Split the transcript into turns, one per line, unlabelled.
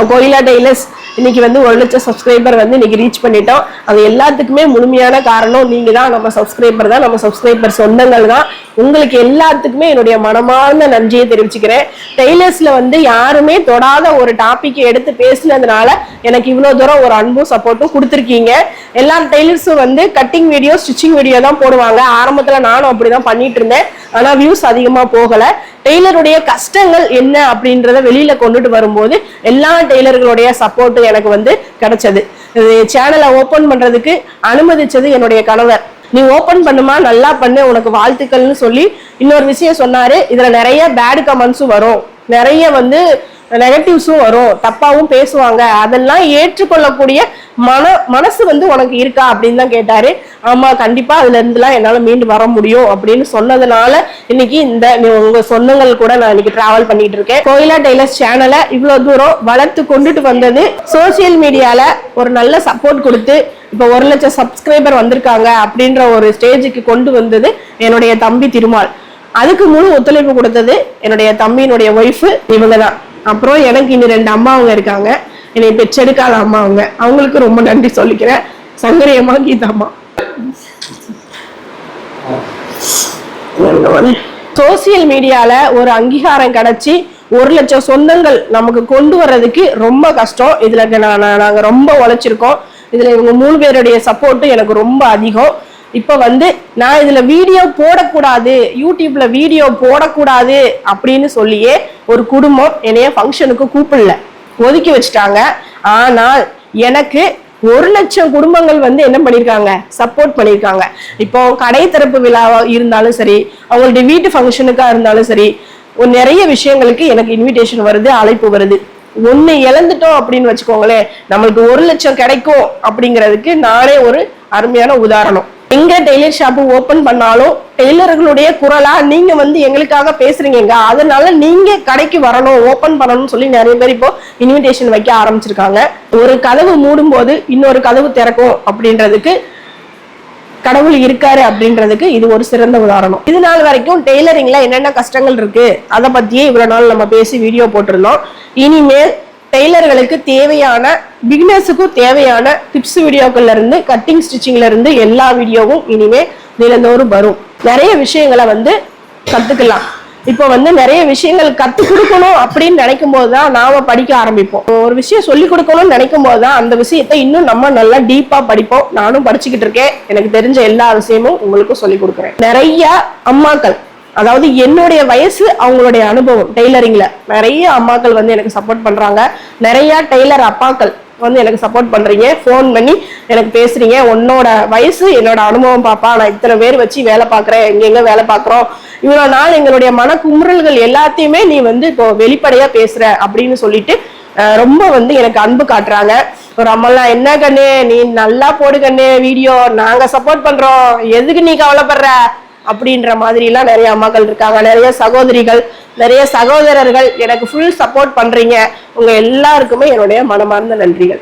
நம்ம கோயிலா டெய்லர்ஸ் இன்னைக்கு வந்து 1 லட்சம் சப்ஸ்கிரைபர் வந்து இன்னைக்கு ரீச் பண்ணிட்டோம். அது எல்லாத்துக்குமே முழுமையான காரணம் நீங்க தான், நம்ம சப்ஸ்கிரைபர் தான், நம்ம சப்ஸ்கிரைபர் சொந்தங்கள் தான். உங்களுக்கு எல்லாத்துக்குமே என்னுடைய மனமார்ந்த நன்றியை தெரிவிச்சுக்கிறேன். டெய்லர்ஸ்ல வந்து யாருமே தொடாத ஒரு டாபிக் எடுத்து பேசினதுனால எனக்கு இவ்வளவு தூரம் ஒரு அன்பும் சப்போர்ட்டும் கொடுத்துருக்கீங்க. எல்லா டெய்லர்ஸும் வந்து கட்டிங் வீடியோ ஸ்டிச்சிங் வீடியோ தான் போடுவாங்க. ஆரம்பத்துல நானும் அப்படிதான் பண்ணிட்டு இருந்தேன். ஆனா வியூஸ் அதிகமா போகல. டெய்லருடைய கஷ்டங்கள் என்ன அப்படின்றத வெளியில கொண்டுட்டு வரும்போது எல்லா டெய்லர்களுடைய சப்போர்ட்டும் எனக்கு வந்து கிடைச்சது. சேனலை ஓபன் பண்றதுக்கு அனுமதிச்சது என்னுடைய கணவர். நீ ஓபன் பண்ணுமா, நல்லா பண்ணு, உனக்கு வாழ்த்துக்கள்னு சொல்லி இன்னொரு விஷயம் சொன்னாரு. இதுல நிறைய பேட் கமெண்ட்ஸும் வரும், நிறைய வந்து நெகட்டிவ்ஸும் வரும், தப்பாவும் பேசுவாங்க, அதெல்லாம் ஏற்றுக்கொள்ளக்கூடிய மனசு வந்து உனக்கு இருக்கா அப்படின்னு தான் கேட்டாரு. ஆமா, கண்டிப்பா அதுல இருந்துலாம் என்னால மீண்டு வர முடியும் அப்படின்னு சொன்னதுனால இன்னைக்கு இந்த உங்க சொந்தங்கள் கூட நான் இன்னைக்கு டிராவல் பண்ணிட்டு இருக்கேன். கோயிலா டெய்லர்ஸ் சேனலை இவ்வளவு தூரம் வளர்த்து கொண்டுட்டு வந்தது சோசியல் மீடியால ஒரு நல்ல சப்போர்ட் கொடுத்து இப்ப 1 லட்சம் சப்ஸ்கிரைபர் வந்திருக்காங்க அப்படின்ற ஒரு ஸ்டேஜுக்கு கொண்டு வந்தது என்னுடைய தம்பி திருமால். அதுக்கு முழு ஒத்துழைப்பு கொடுத்தது என்னுடைய தம்பியினுடைய ஒய்ஃப் இவங்க தான். அப்புறம் எனக்கு இனி 2 அம்மா அவங்க இருக்காங்க, என்னை பெற்றெடுக்காத அம்மா அவங்க. அவங்களுக்கு ரொம்ப நன்றி சொல்லிக்கிறேன். சங்கரி அம்மா, கீதா அம்மா. சோசியல் மீடியால ஒரு அங்கீகாரம் கிடைச்சி 1 லட்சம் சொந்தங்கள் நமக்கு கொண்டு வர்றதுக்கு ரொம்ப கஷ்டம். இதுல நாங்க ரொம்ப உழைச்சிருக்கோம். இதுல இவங்க 3 பேருடைய சப்போர்ட்டும் எனக்கு ரொம்ப அதிகம். இப்ப வந்து நான் இதுல வீடியோ போடக்கூடாது, யூடியூப்ல வீடியோ போடக்கூடாது அப்படின்னு சொல்லியே ஒரு குடும்பம் என்னைய ஃபங்க்ஷனுக்கு கூப்பிடல, ஒதுக்கி வச்சுட்டாங்க. ஆனால் எனக்கு 1 லட்சம் குடும்பங்கள் வந்து என்ன பண்ணிருக்காங்க, சப்போர்ட் பண்ணிருக்காங்க. இப்போ கடை திறப்பு விழாவா இருந்தாலும் சரி, அவங்களுடைய வீட்டு ஃபங்க்ஷனுக்கா இருந்தாலும் சரி, நிறைய விஷயங்களுக்கு எனக்கு இன்விடேஷன் வருது, அழைப்பு வருது. ஒண்ணு இழந்துட்டோம் அப்படின்னு வச்சுக்கோங்களேன், நம்மளுக்கு 1 லட்சம் கிடைக்கும் அப்படிங்கிறதுக்கு நானே ஒரு அருமையான உதாரணம். எங்க டெய்லர் ஷாப் ஓபன் பண்ணாலும் டெய்லர்களுடைய குரலா நீங்க வந்து எங்களுக்காக பேசுறீங்க, அதனால நீங்க கடைக்கு வரணும், ஓபன் பண்ணணும்னு சொல்லி நிறைய பேர் இப்போ இன்விடேஷன் வைக்க ஆரம்பிச்சிருக்காங்க. ஒரு கதவு மூடும் போது இன்னொரு கதவு திறக்கும் அப்படின்றதுக்கு கடவுள் இருக்காரு அப்படின்றதுக்கு இது ஒரு சிறந்த உதாரணம். இது நாள் வரைக்கும் டெய்லரிங்ல என்னென்ன கஷ்டங்கள் இருக்கு அதை பத்தியே இவ்வளவு நாள் நம்ம பேசி வீடியோ போட்டிருந்தோம். இனிமேல் டெய்லர்களுக்கு தேவையான, பிகினர்ஸுக்கும் தேவையான டிப்ஸ் வீடியோக்கள்ல இருந்து கட்டிங் ஸ்டிச்சிங்ல இருந்து எல்லா வீடியோவும் இனிமே தினந்தோறும் வரும். நிறைய விஷயங்களை வந்து கத்துக்கலாம். இப்போ வந்து நிறைய விஷயங்கள் கத்து கொடுக்கணும் அப்படின்னு நினைக்கும் போதுதான் நாம படிக்க ஆரம்பிப்போம். ஒரு விஷயம் சொல்லி கொடுக்கணும்னு நினைக்கும் போதுதான் அந்த விஷயத்தை இன்னும் நம்ம நல்லா டீப்பா படிப்போம். நானும் படிச்சுக்கிட்டு இருக்கேன். எனக்கு தெரிஞ்ச எல்லா விஷயமும் உங்களுக்கும் சொல்லி கொடுக்குறேன். நிறைய அம்மாக்கள், அதாவது என்னுடைய வயசு அவங்களுடைய அனுபவம் டெய்லரிங்ல நிறைய அம்மாக்கள் வந்து எனக்கு சப்போர்ட் பண்றாங்க. நிறைய டெய்லர் அப்பாக்கள் வந்து எனக்கு சப்போர்ட் பண்றீங்க, ஃபோன் பண்ணி எனக்கு பேசுறீங்க. உன்னோட வயசு என்னோட அனுபவம் பாப்பா, நான் இத்தனை பேர் வச்சு வேலை பார்க்குறேன், எங்க வேலை பார்க்குறோம், இவ்வளவு நாள் எங்களுடைய மன குமுறல்கள் எல்லாத்தையுமே நீ வந்து இப்போ வெளிப்படையா பேசுற அப்படின்னு சொல்லிட்டு ரொம்ப வந்து எனக்கு அன்பு காட்டுறாங்க. ஒரு அம்மாலாம், என்ன கண்ணு நீ நல்லா போடு கண்ணு வீடியோ, நாங்க சப்போர்ட் பண்றோம், எதுக்கு நீ கவலைப்படுற அப்படின்ற மாதிரி எல்லாம் நிறைய அம்மாக்கள் இருக்காங்க. நிறைய சகோதரிகள், நிறைய சகோதரர்கள் எனக்கு ஃபுல் சப்போர்ட் பண்றீங்க. உங்க எல்லாருக்குமே என்னுடைய மனமார்ந்த நன்றிகள்.